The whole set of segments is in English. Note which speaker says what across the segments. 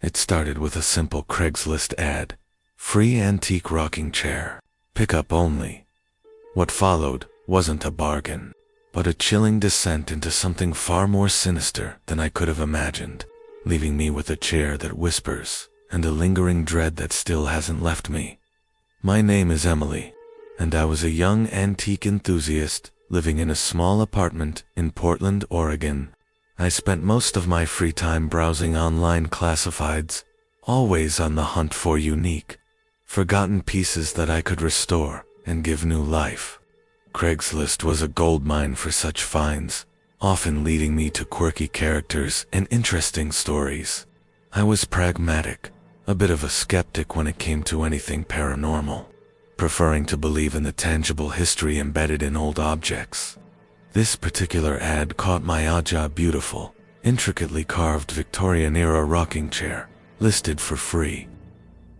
Speaker 1: It started with a simple Craigslist ad. Free antique rocking chair. Pickup only. What followed wasn't a bargain, but a chilling descent into something far more sinister than I could have imagined, leaving me with a chair that whispers and a lingering dread that still hasn't left me. My name is Emily, and I was a young antique enthusiast living in a small apartment in Portland, Oregon. I spent most of my free time browsing online classifieds, always on the hunt for unique, forgotten pieces that I could restore and give new life. Craigslist was a goldmine for such finds, often leading me to quirky characters and interesting stories. I was pragmatic, a bit of a skeptic when it came to anything paranormal, preferring to believe in the tangible history embedded in old objects. This particular ad caught my eye. Beautiful, intricately carved Victorian-era rocking chair, listed for free.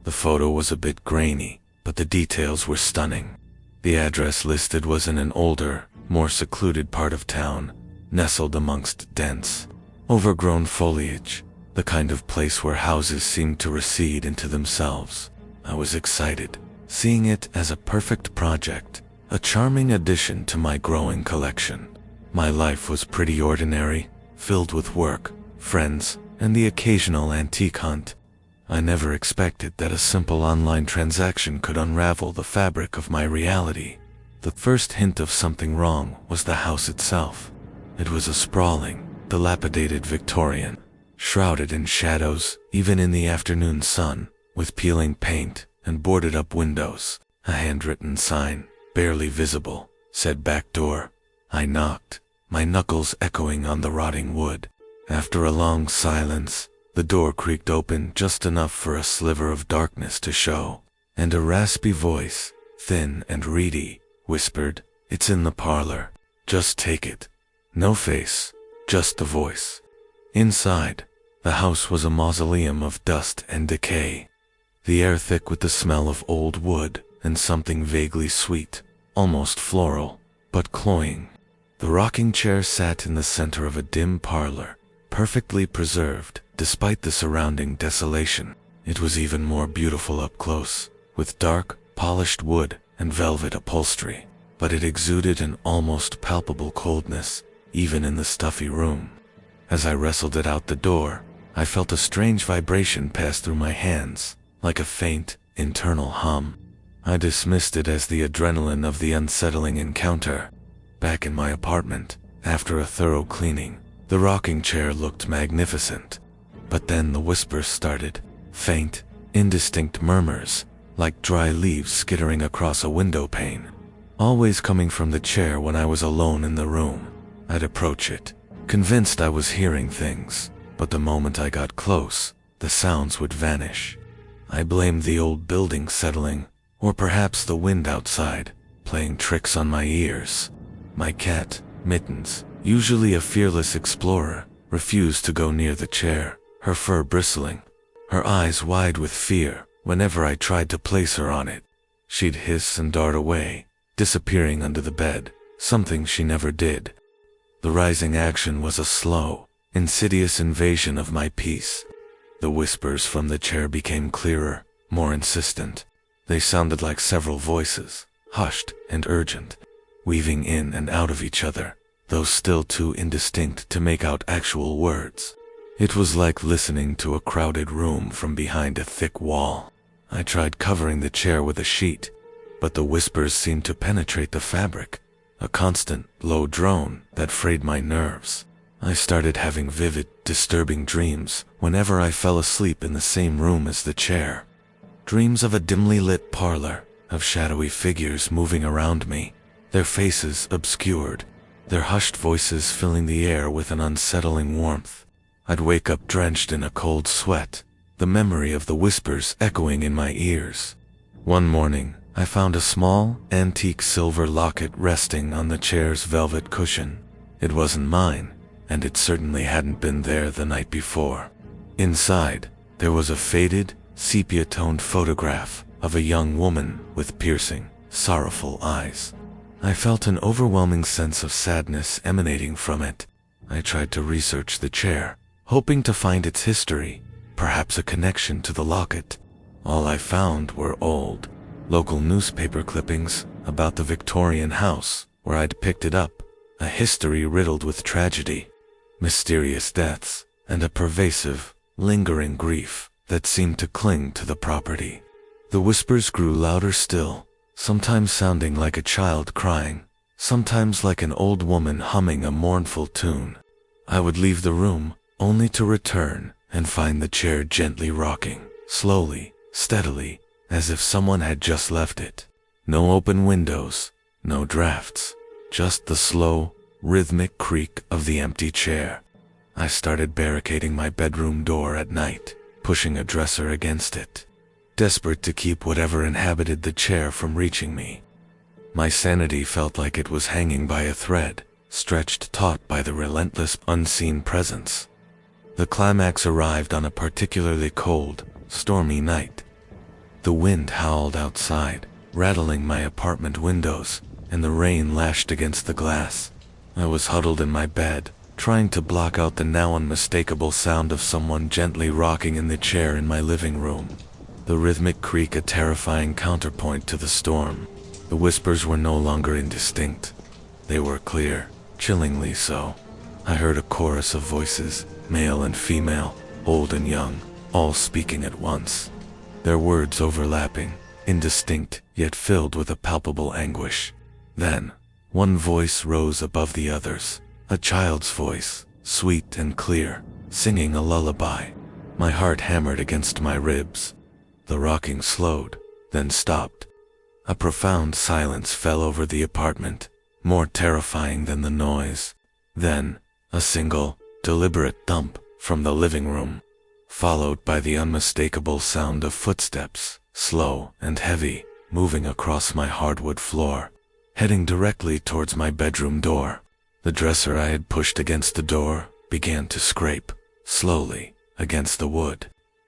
Speaker 1: The photo was a bit grainy, but the details were stunning. The address listed was in an older, more secluded part of town, nestled amongst dense, overgrown foliage, the kind of place where houses seemed to recede into themselves. I was excited, seeing it as a perfect project, a charming addition to my growing collection. My life was pretty ordinary, filled with work, friends, and the occasional antique hunt. I never expected that a simple online transaction could unravel the fabric of my reality. The first hint of something wrong was the house itself. It was a sprawling, dilapidated Victorian, shrouded in shadows even in the afternoon sun, with peeling paint and boarded-up windows. A handwritten sign, barely visible, said back door. I knocked, my knuckles echoing on the rotting wood. After a long silence, the door creaked open just enough for a sliver of darkness to show, and a raspy voice, thin and reedy, whispered, "It's in the parlor. Just take it." No face, just the voice. Inside, the house was a mausoleum of dust and decay, the air thick with the smell of old wood and something vaguely sweet, almost floral, but cloying. The rocking chair sat in the center of a dim parlor, perfectly preserved despite the surrounding desolation. It was even more beautiful up close, with dark, polished wood and velvet upholstery, but it exuded an almost palpable coldness, even in the stuffy room. As I wrestled it out the door, I felt a strange vibration pass through my hands, like a faint, internal hum. I dismissed it as the adrenaline of the unsettling encounter. Back in my apartment, after a thorough cleaning, the rocking chair looked magnificent. But then the whispers started, faint, indistinct murmurs, like dry leaves skittering across a window pane, always coming from the chair when I was alone in the room. I'd approach it, convinced I was hearing things, but the moment I got close, the sounds would vanish. I blamed the old building settling, or perhaps the wind outside, playing tricks on my ears. My cat, Mittens, usually a fearless explorer, refused to go near the chair, her fur bristling, her eyes wide with fear whenever I tried to place her on it. She'd hiss and dart away, disappearing under the bed, something she never did. The rising action was a slow, insidious invasion of my peace. The whispers from the chair became clearer, more insistent. They sounded like several voices, hushed and urgent, weaving in and out of each other, though still too indistinct to make out actual words. It was like listening to a crowded room from behind a thick wall. I tried covering the chair with a sheet, but the whispers seemed to penetrate the fabric, a constant, low drone that frayed my nerves. I started having vivid, disturbing dreams whenever I fell asleep in the same room as the chair. Dreams of a dimly lit parlor, of shadowy figures moving around me, their faces obscured, their hushed voices filling the air with an unsettling warmth. I'd wake up drenched in a cold sweat, the memory of the whispers echoing in my ears. One morning, I found a small, antique silver locket resting on the chair's velvet cushion. It wasn't mine, and it certainly hadn't been there the night before. Inside, there was a faded, sepia-toned photograph of a young woman with piercing, sorrowful eyes. I felt an overwhelming sense of sadness emanating from it. I tried to research the chair, hoping to find its history, perhaps a connection to the locket. All I found were old, local newspaper clippings about the Victorian house where I'd picked it up, a history riddled with tragedy, mysterious deaths, and a pervasive, lingering grief that seemed to cling to the property. The whispers grew louder still, sometimes sounding like a child crying, sometimes like an old woman humming a mournful tune. I would leave the room, only to return and find the chair gently rocking, slowly, steadily, as if someone had just left it. No open windows, no drafts, just the slow, rhythmic creak of the empty chair. I started barricading my bedroom door at night, pushing a dresser against it, desperate to keep whatever inhabited the chair from reaching me. My sanity felt like it was hanging by a thread, stretched taut by the relentless, unseen presence. The climax arrived on a particularly cold, stormy night. The wind howled outside, rattling my apartment windows, and the rain lashed against the glass. I was huddled in my bed, trying to block out the now unmistakable sound of someone gently rocking in the chair in my living room. The rhythmic creak a terrifying counterpoint to the storm. The whispers were no longer indistinct. They were clear, chillingly so. I heard a chorus of voices, male and female, old and young, all speaking at once. Their words overlapping, indistinct yet filled with a palpable anguish. Then, one voice rose above the others, a child's voice, sweet and clear, singing a lullaby. My heart hammered against my ribs. The rocking slowed, then stopped. A profound silence fell over the apartment, more terrifying than the noise. Then, a single, deliberate thump from the living room, followed by the unmistakable sound of footsteps, slow and heavy, moving across my hardwood floor, heading directly towards my bedroom door. The dresser I had pushed against the door began to scrape, slowly, against the wood,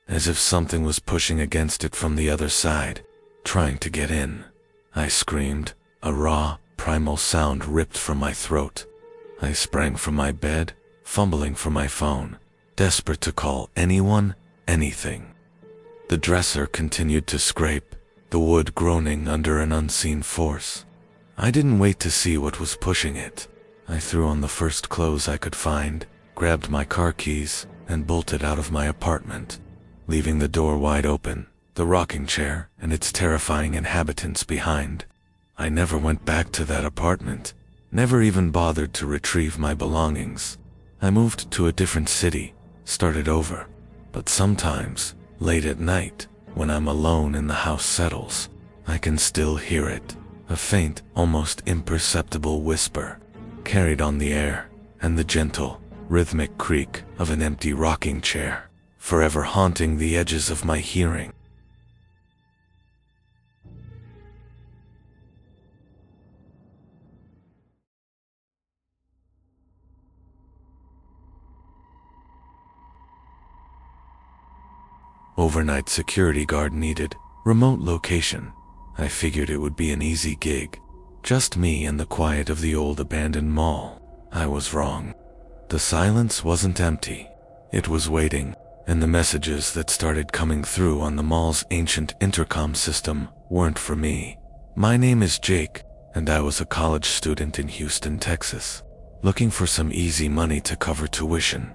Speaker 1: as if something was pushing against it from the other side, trying to get in. I screamed, a raw, primal sound ripped from my throat. I sprang from my bed, fumbling for my phone, desperate to call anyone, anything. The dresser continued to scrape, the wood groaning under an unseen force. I didn't wait to see what was pushing it. I threw on the first clothes I could find, grabbed my car keys, and bolted out of my apartment, leaving the door wide open, the rocking chair and its terrifying inhabitants behind. I never went back to that apartment, never even bothered to retrieve my belongings. I moved to a different city, started over. But sometimes, late at night, when I'm alone and the house settles, I can still hear it, a faint, almost imperceptible whisper, carried on the air, and the gentle, rhythmic creak of an empty rocking chair, forever haunting the edges of my hearing. Overnight security guard needed, remote location. I figured it would be an easy gig. Just me and the quiet of the old abandoned mall. I was wrong. The silence wasn't empty. It was waiting, and the messages that started coming through on the mall's ancient intercom system weren't for me. My name is Jake, and I was a college student in Houston, Texas, looking for some easy money to cover tuition.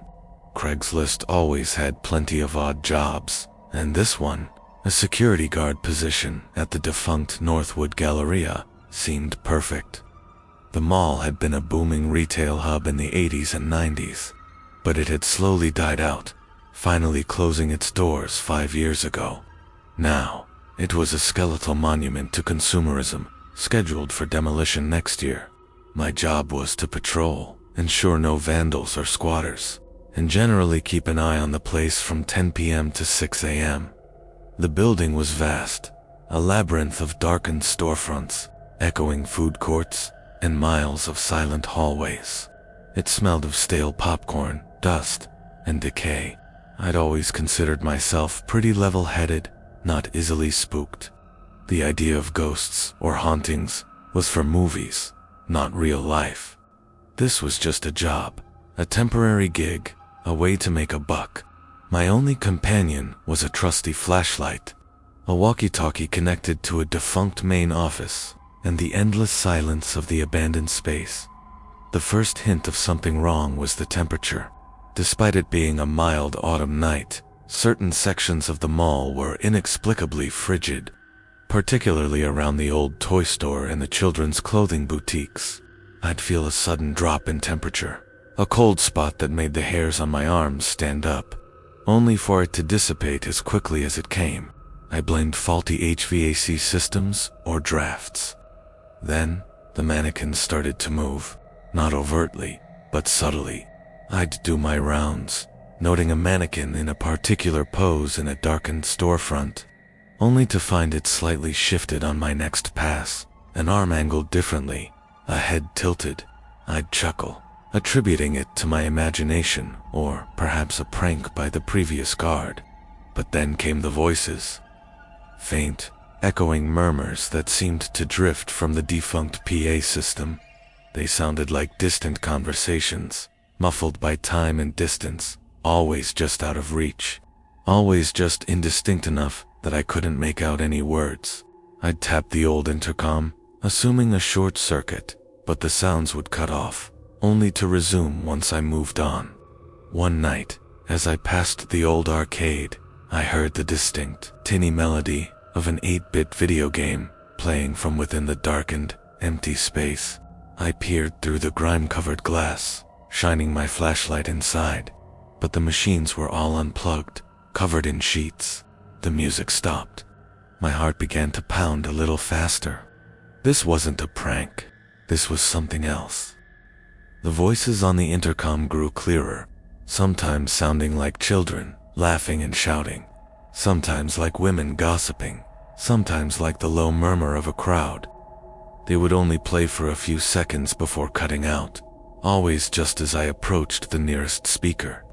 Speaker 1: Craigslist always had plenty of odd jobs, and this one, a security guard position at the defunct Northwood Galleria, seemed perfect. The mall had been a booming retail hub in the 80s and 90s, but it had slowly died out, finally closing its doors 5 years ago. Now, it was a skeletal monument to consumerism, scheduled for demolition next year. My job was to patrol, ensure no vandals or squatters, and generally keep an eye on the place from 10 p.m. to 6 a.m. The building was vast, a labyrinth of darkened storefronts, echoing food courts, and miles of silent hallways. It smelled of stale popcorn, dust, and decay. I'd always considered myself pretty level-headed, not easily spooked. The idea of ghosts or hauntings was for movies, not real life. This was just a job, a temporary gig, a way to make a buck. My only companion was a trusty flashlight, a walkie-talkie connected to a defunct main office, and the endless silence of the abandoned space. The first hint of something wrong was the temperature. Despite it being a mild autumn night, certain sections of the mall were inexplicably frigid, particularly around the old toy store and the children's clothing boutiques. I'd feel a sudden drop in temperature, a cold spot that made the hairs on my arms stand up, only for it to dissipate as quickly as it came. I blamed faulty HVAC systems or drafts. Then, the mannequins started to move, not overtly, but subtly. I'd do my rounds, noting a mannequin in a particular pose in a darkened storefront, only to find it slightly shifted on my next pass, an arm angled differently, a head tilted. I'd chuckle, attributing it to my imagination or perhaps a prank by the previous guard. But then came the voices. Faint, echoing murmurs that seemed to drift from the defunct PA system. They sounded like distant conversations, muffled by time and distance, always just out of reach, always just indistinct enough that I couldn't make out any words. I'd tap the old intercom, assuming a short circuit, but the sounds would cut off, only to resume once I moved on. One night, as I passed the old arcade, I heard the distinct, tinny melody of an 8-bit video game playing from within the darkened, empty space. I peered through the grime-covered glass, shining my flashlight inside, but the machines were all unplugged, covered in sheets. The music stopped. My heart began to pound a little faster. This wasn't a prank. This was something else. The voices on the intercom grew clearer, sometimes sounding like children, laughing and shouting, sometimes like women gossiping, sometimes like the low murmur of a crowd. They would only play for a few seconds before cutting out, always just as I approached the nearest speaker.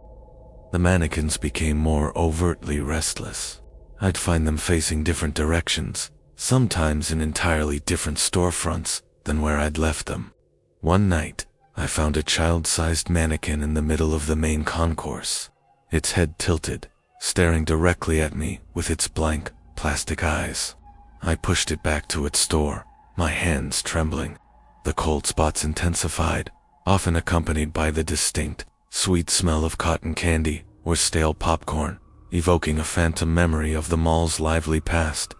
Speaker 1: The mannequins became more overtly restless. I'd find them facing different directions, sometimes in entirely different storefronts than where I'd left them. One night, I found a child-sized mannequin in the middle of the main concourse, its head tilted, staring directly at me with its blank, plastic eyes. I pushed it back to its store, my hands trembling. The cold spots intensified, often accompanied by the distinct, sweet smell of cotton candy or stale popcorn, evoking a phantom memory of the mall's lively past.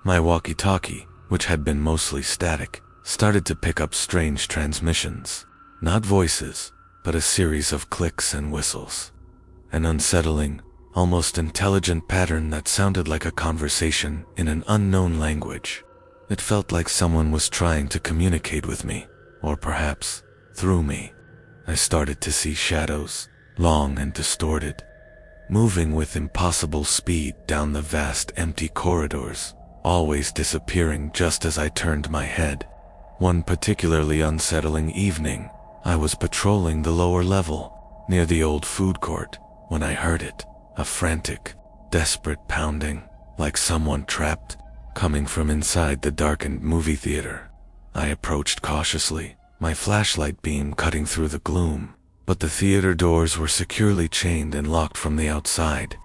Speaker 1: My walkie-talkie, which had been mostly static, started to pick up strange transmissions. Not voices, but a series of clicks and whistles. An unsettling, almost intelligent pattern that sounded like a conversation in an unknown language. It felt like someone was trying to communicate with me, or perhaps through me. I started to see shadows, long and distorted, moving with impossible speed down the vast empty corridors, always disappearing just as I turned my head. One particularly unsettling evening, I was patrolling the lower level, near the old food court, when I heard it, a frantic, desperate pounding, like someone trapped, coming from inside the darkened movie theater. I approached cautiously, my flashlight beam cutting through the gloom, but the theater doors were securely chained and locked from the outside.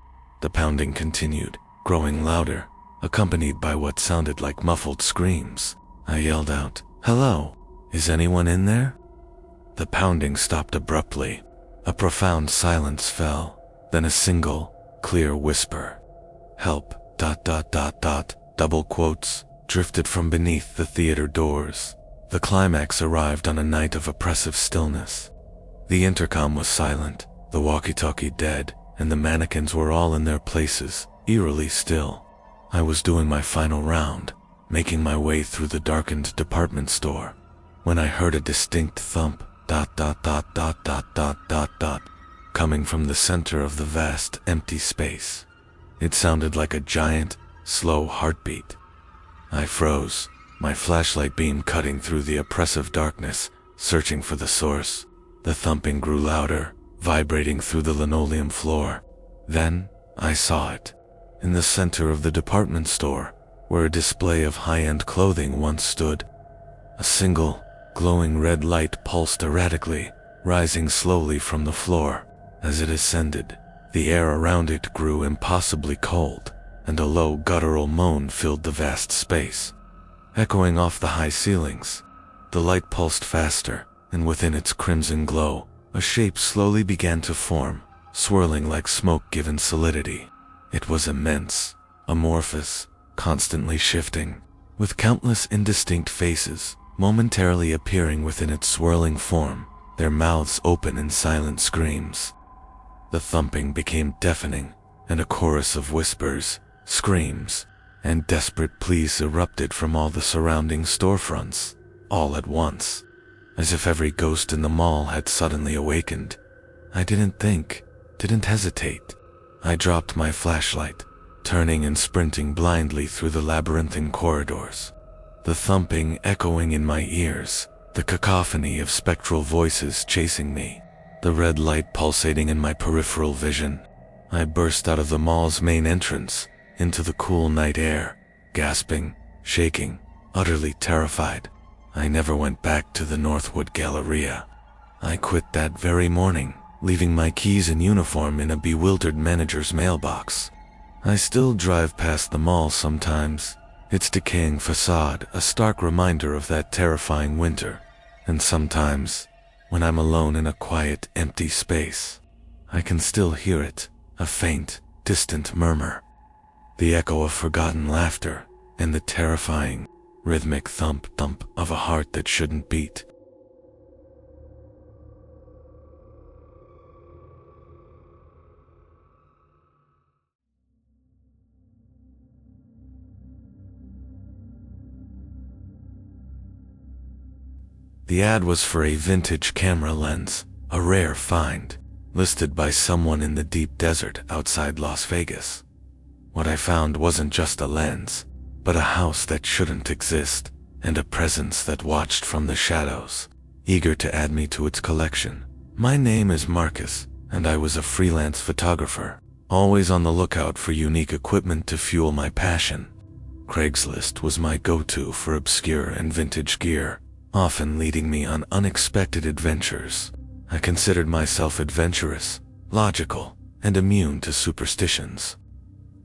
Speaker 1: The pounding continued, growing louder, accompanied by what sounded like muffled screams. I yelled out, "Hello, is anyone in there?" The pounding stopped abruptly. A profound silence fell, then a single, clear whisper. "Help, ... double quotes, drifted from beneath the theater doors. The climax arrived on a night of oppressive stillness. The intercom was silent, the walkie-talkie dead, and the mannequins were all in their places, eerily still. I was doing my final round, making my way through the darkened department store, when I heard a distinct thump, ... coming from the center of the vast, empty space. It sounded like a giant, slow heartbeat. I froze, my flashlight beam cutting through the oppressive darkness, searching for the source. The thumping grew louder, vibrating through the linoleum floor. Then, I saw it. In the center of the department store, where a display of high-end clothing once stood. A single, glowing red light pulsed erratically, rising slowly from the floor. As it ascended, The air around it grew impossibly cold, and a low guttural moan filled the vast space. Echoing off the high ceilings, the light pulsed faster, and within its crimson glow, a shape slowly began to form, swirling like smoke given solidity. It was immense, amorphous, constantly shifting, with countless indistinct faces momentarily appearing within its swirling form, their mouths open in silent screams. The thumping became deafening, and a chorus of whispers, screams, and desperate pleas erupted from all the surrounding storefronts, all at once, as if every ghost in the mall had suddenly awakened. I didn't think, didn't hesitate. I dropped my flashlight, turning and sprinting blindly through the labyrinthine corridors. The thumping echoing in my ears, the cacophony of spectral voices chasing me, the red light pulsating in my peripheral vision. I burst out of the mall's main entrance, into the cool night air, gasping, shaking, utterly terrified. I never went back to the Northwood Galleria. I quit that very morning, leaving my keys and uniform in a bewildered manager's mailbox. I still drive past the mall sometimes, its decaying facade a stark reminder of that terrifying winter. And sometimes, when I'm alone in a quiet, empty space, I can still hear it, a faint, distant murmur. The echo of forgotten laughter, and the terrifying, rhythmic thump-thump of a heart that shouldn't beat. The ad was for a vintage camera lens, a rare find, listed by someone in the deep desert outside Las Vegas. What I found wasn't just a lens, but a house that shouldn't exist, and a presence that watched from the shadows, eager to add me to its collection. My name is Marcus, and I was a freelance photographer, always on the lookout for unique equipment to fuel my passion. Craigslist was my go-to for obscure and vintage gear, often leading me on unexpected adventures. I considered myself adventurous, logical, and immune to superstitions.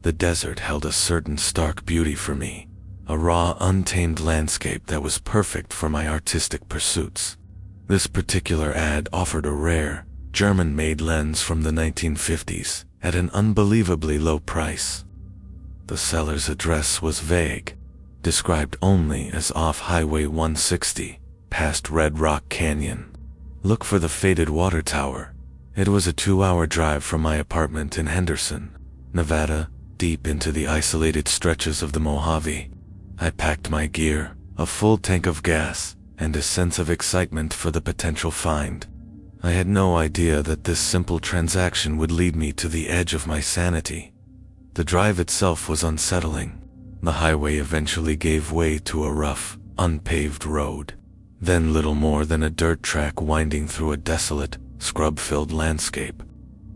Speaker 1: The desert held a certain stark beauty for me, a raw, untamed landscape that was perfect for my artistic pursuits. This particular ad offered a rare, German-made lens from the 1950s at an unbelievably low price. The seller's address was vague, described only as off Highway 160, past Red Rock Canyon. Look for the faded water tower. It was a 2-hour drive from my apartment in Henderson, Nevada, deep into the isolated stretches of the Mojave. I packed my gear, a full tank of gas, and a sense of excitement for the potential find. I had no idea that this simple transaction would lead me to the edge of my sanity. The drive itself was unsettling. The highway eventually gave way to a rough, unpaved road, then little more than a dirt track winding through a desolate, scrub-filled landscape.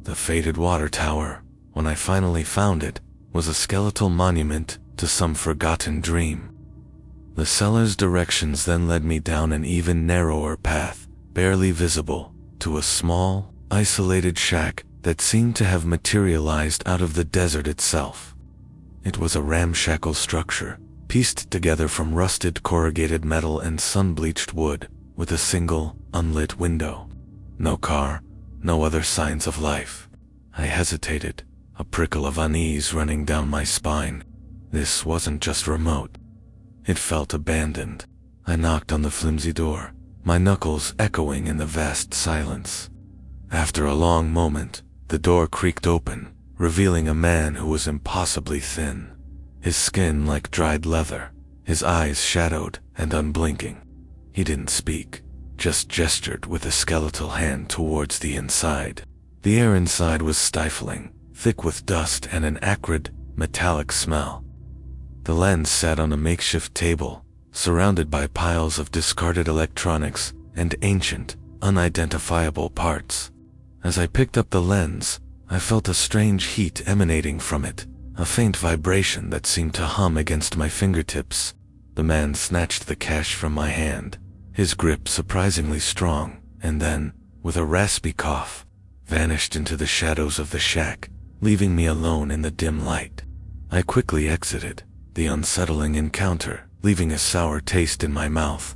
Speaker 1: The faded water tower, when I finally found it, was a skeletal monument to some forgotten dream. The seller's directions then led me down an even narrower path, barely visible, to a small, isolated shack that seemed to have materialized out of the desert itself. It was a ramshackle structure, pieced together from rusted corrugated metal and sun-bleached wood, with a single, unlit window. No car, no other signs of life. I hesitated, a prickle of unease running down my spine. This wasn't just remote. It felt abandoned. I knocked on the flimsy door, my knuckles echoing in the vast silence. After a long moment, the door creaked open, revealing a man who was impossibly thin. His skin like dried leather, his eyes shadowed and unblinking. He didn't speak, just gestured with a skeletal hand towards the inside. The air inside was stifling, thick with dust and an acrid, metallic smell. The lens sat on a makeshift table, surrounded by piles of discarded electronics and ancient, unidentifiable parts. As I picked up the lens, I felt a strange heat emanating from it, a faint vibration that seemed to hum against my fingertips. The man snatched the cash from my hand, his grip surprisingly strong, and then, with a raspy cough, vanished into the shadows of the shack, leaving me alone in the dim light. I quickly exited the unsettling encounter, leaving a sour taste in my mouth.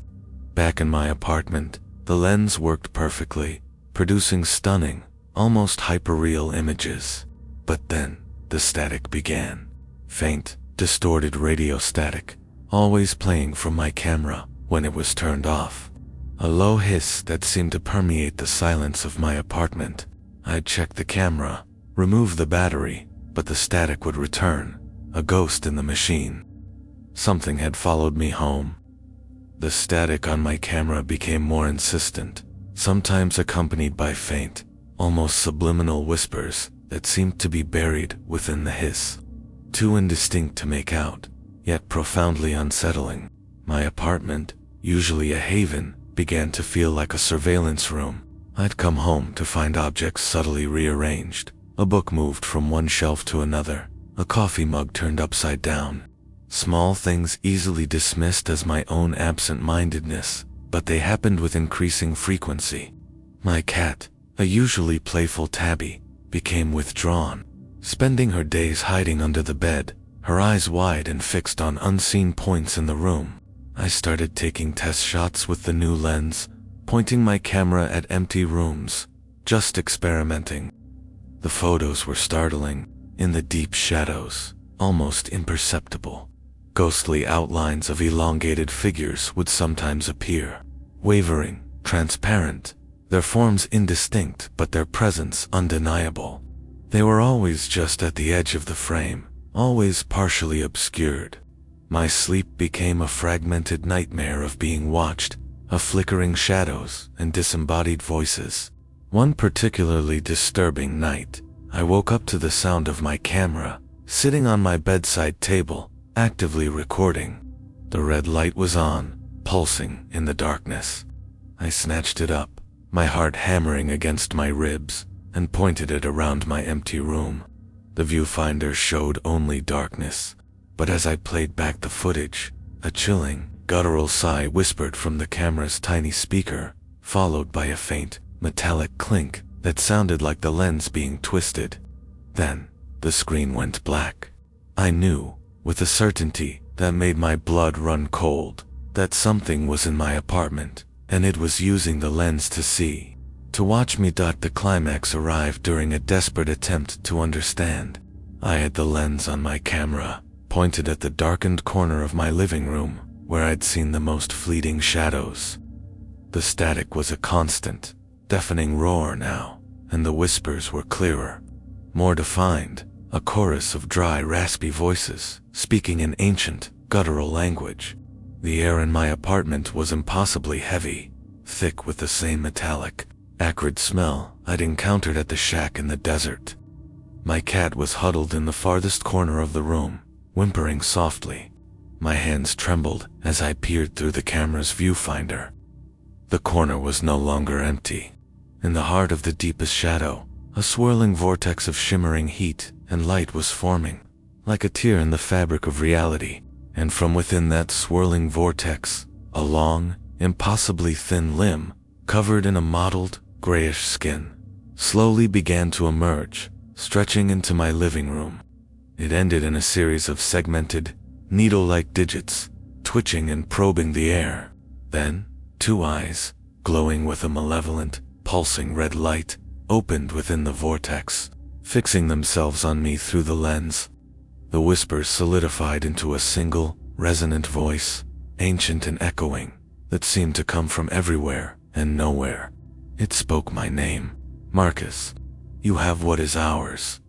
Speaker 1: Back in my apartment, the lens worked perfectly, producing stunning, almost hyperreal images. But then, the static began. Faint, distorted radio static, always playing from my camera when it was turned off. A low hiss that seemed to permeate the silence of my apartment. I'd check the camera, remove the battery, but the static would return, a ghost in the machine. Something had followed me home. The static on my camera became more insistent, sometimes accompanied by faint, almost subliminal whispers that seemed to be buried within the hiss. Too indistinct to make out, yet profoundly unsettling. My apartment, usually a haven, began to feel like a surveillance room. I'd come home to find objects subtly rearranged, a book moved from one shelf to another, a coffee mug turned upside down. Small things easily dismissed as my own absent-mindedness, but they happened with increasing frequency. My cat, a usually playful tabby, became withdrawn, spending her days hiding under the bed, her eyes wide and fixed on unseen points in the room. I started taking test shots with the new lens, pointing my camera at empty rooms, just experimenting. The photos were startling, in the deep shadows, almost imperceptible. Ghostly outlines of elongated figures would sometimes appear, wavering, transparent, their forms indistinct but their presence undeniable. They were always just at the edge of the frame, always partially obscured. My sleep became a fragmented nightmare of being watched, of flickering shadows and disembodied voices. One particularly disturbing night, I woke up to the sound of my camera, sitting on my bedside table, actively recording. The red light was on, pulsing in the darkness. I snatched it up, my heart hammering against my ribs, and pointed it around my empty room. The viewfinder showed only darkness, but as I played back the footage, a chilling, guttural sigh whispered from the camera's tiny speaker, followed by a faint, metallic clink that sounded like the lens being twisted. Then, the screen went black. I knew, with a certainty that made my blood run cold, that something was in my apartment, and it was using the lens to see, to watch me. The climax arrived during a desperate attempt to understand. I had the lens on my camera, pointed at the darkened corner of my living room, where I'd seen the most fleeting shadows. The static was a constant, deafening roar now, and the whispers were clearer, more defined, a chorus of dry, raspy voices, speaking in ancient, guttural language. The air in my apartment was impossibly heavy, thick with the same metallic, acrid smell I'd encountered at the shack in the desert. My cat was huddled in the farthest corner of the room, whimpering softly. My hands trembled as I peered through the camera's viewfinder. The corner was no longer empty. In the heart of the deepest shadow, a swirling vortex of shimmering heat and light was forming, like a tear in the fabric of reality, and from within that swirling vortex, a long, impossibly thin limb, covered in a mottled, grayish skin, slowly began to emerge, stretching into my living room. It ended in a series of segmented, needle-like digits, twitching and probing the air. Then, two eyes, glowing with a malevolent, pulsing red light, opened within the vortex, fixing themselves on me through the lens. The whispers solidified into a single, resonant voice, ancient and echoing, that seemed to come from everywhere and nowhere. It spoke my name. Marcus. You have what is ours. ...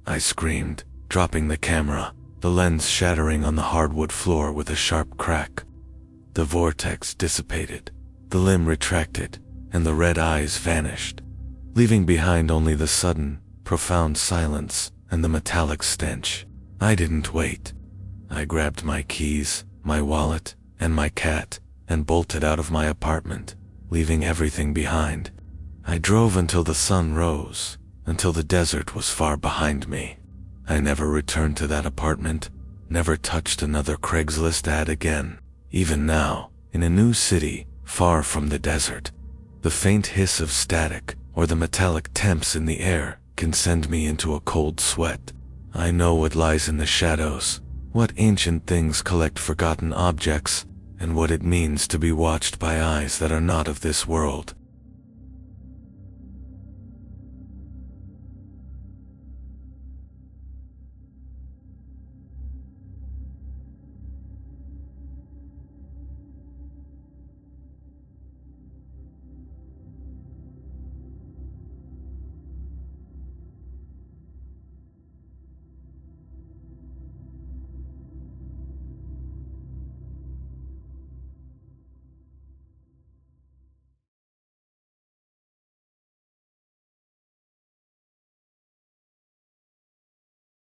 Speaker 1: I screamed, dropping the camera, the lens shattering on the hardwood floor with a sharp crack. The vortex dissipated, the limb retracted, and the red eyes vanished, leaving behind only the sudden, profound silence and the metallic stench. I didn't wait. I grabbed my keys, my wallet, and my cat, and bolted out of my apartment, leaving everything behind. I drove until the sun rose, until the desert was far behind me. I never returned to that apartment, never touched another Craigslist ad again. Even now, in a new city, far from the desert, the faint hiss of static or the metallic temps in the air can send me into a cold sweat. I know what lies in the shadows, what ancient things collect forgotten objects, and what it means to be watched by eyes that are not of this world.